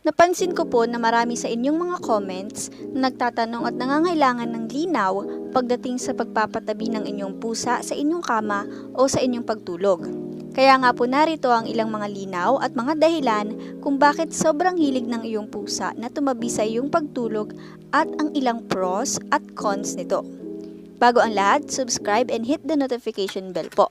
Napansin ko po na marami sa inyong mga comments na nagtatanong at nangangailangan ng linaw pagdating sa pagpapatabi ng inyong pusa sa inyong kama o sa inyong pagtulog. Kaya nga po narito ang ilang mga linaw at mga dahilan kung bakit sobrang hilig ng iyong pusa na tumabi sa iyong pagtulog at ang ilang pros at cons nito. Bago ang lahat, subscribe and hit the notification bell po.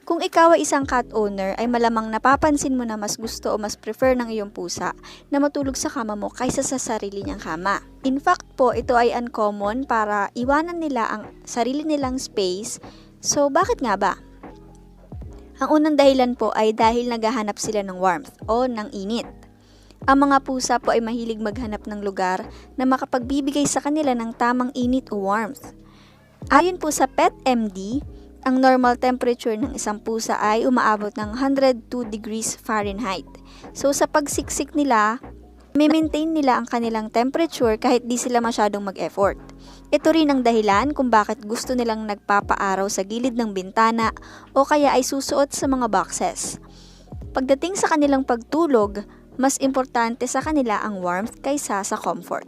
Kung ikaw ay isang cat owner, ay malamang napapansin mo na mas gusto o mas prefer ng iyong pusa na matulog sa kama mo kaysa sa sarili niyang kama. In fact po, ito ay uncommon para iwanan nila ang sarili nilang space. So, bakit nga ba? Ang unang dahilan po ay dahil naghahanap sila ng warmth o ng init. Ang mga pusa po ay mahilig maghanap ng lugar na makapagbibigay sa kanila ng tamang init o warmth. Ayon po sa PetMD, ang normal temperature ng isang pusa ay umaabot ng 102 degrees Fahrenheit. So sa pagsiksik nila, maintain nila ang kanilang temperature kahit di sila masyadong mag-effort. Ito rin ang dahilan kung bakit gusto nilang nagpapaaraw sa gilid ng bintana o kaya ay susuot sa mga boxes. Pagdating sa kanilang pagtulog, mas importante sa kanila ang warmth kaysa sa comfort.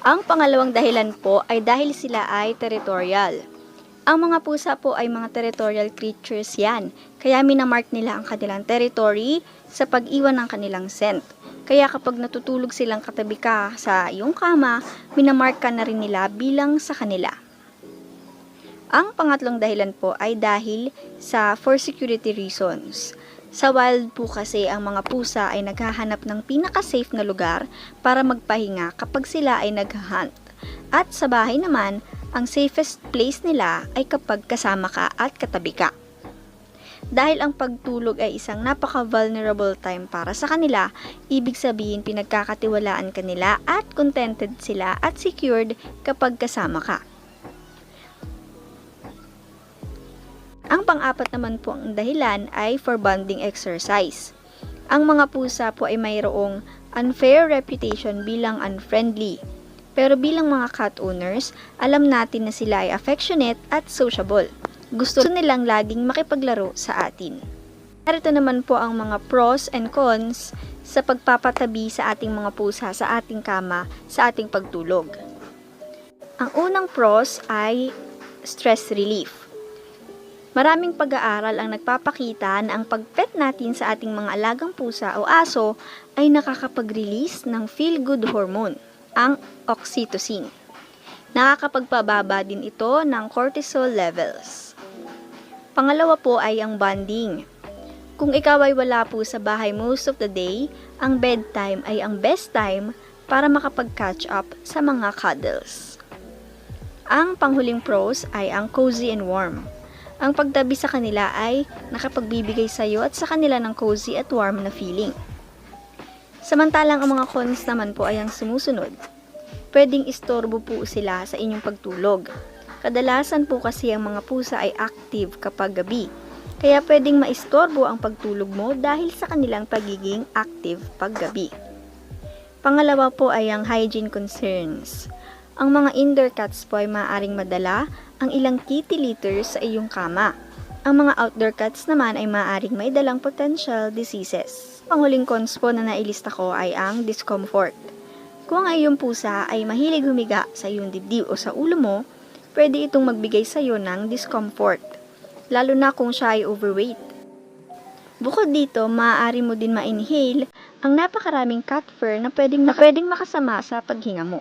Ang pangalawang dahilan po ay dahil sila ay territorial. Ang mga pusa po ay mga territorial creatures yan, kaya minamark nila ang kanilang territory sa pag-iwan ng kanilang scent. Kaya kapag natutulog silang katabi ka sa iyong kama, minamark ka na rin nila bilang sa kanila. Ang pangatlong dahilan po ay dahil for security reasons. Sa wild po kasi ang mga pusa ay naghahanap ng pinaka-safe na lugar para magpahinga kapag sila ay naghahunt. At sa bahay naman, ang safest place nila ay kapag kasama ka at katabi ka. Dahil ang pagtulog ay isang napaka-vulnerable time para sa kanila, ibig sabihin pinagkakatiwalaan ka nila at contented sila at secured kapag kasama ka. Ang pang-apat naman po ang dahilan ay for bonding exercise. Ang mga pusa po ay mayroong unfair reputation bilang unfriendly. Pero bilang mga cat owners, alam natin na sila ay affectionate at sociable. Gusto nilang laging makipaglaro sa atin. Narito naman po ang mga pros and cons sa pagpapatabi sa ating mga pusa sa ating kama sa ating pagtulog. Ang unang pros ay stress relief. Maraming pag-aaral ang nagpapakita na ang pag-pet natin sa ating mga alagang pusa o aso ay nakakapag-release ng feel-good hormone, ang oxytocin. Nakakapagpababa din ito ng cortisol levels. Pangalawa po ay ang bonding. Kung ikaw ay wala po sa bahay most of the day, ang bedtime ay ang best time para makapag-catch up sa mga cuddles. Ang panghuling pros ay ang cozy and warm. Ang pagtabi sa kanila ay nakapagbibigay sa iyo at sa kanila ng cozy at warm na feeling. Samantalang ang mga cons naman po ay ang sumusunod. Pwedeng istorbo po sila sa inyong pagtulog. Kadalasan po kasi ang mga pusa ay active kapag gabi. Kaya pwedeng maistorbo ang pagtulog mo dahil sa kanilang pagiging active paggabi. Pangalawa po ay ang hygiene concerns. Ang mga indoor cats po ay maaaring madala ang ilang kitty litters sa iyong kama. Ang mga outdoor cats naman ay maaaring may dalang potential diseases. Panghuling cons po na nailista ko ay ang discomfort. Kung ang iyong pusa ay mahilig humiga sa iyong dibdib o sa ulo mo, pwede itong magbigay sa iyo ng discomfort, lalo na kung siya ay overweight. Bukod dito, maaari mo din ma-inhale ang napakaraming cat fur na pwedeng makasama sa paghinga mo.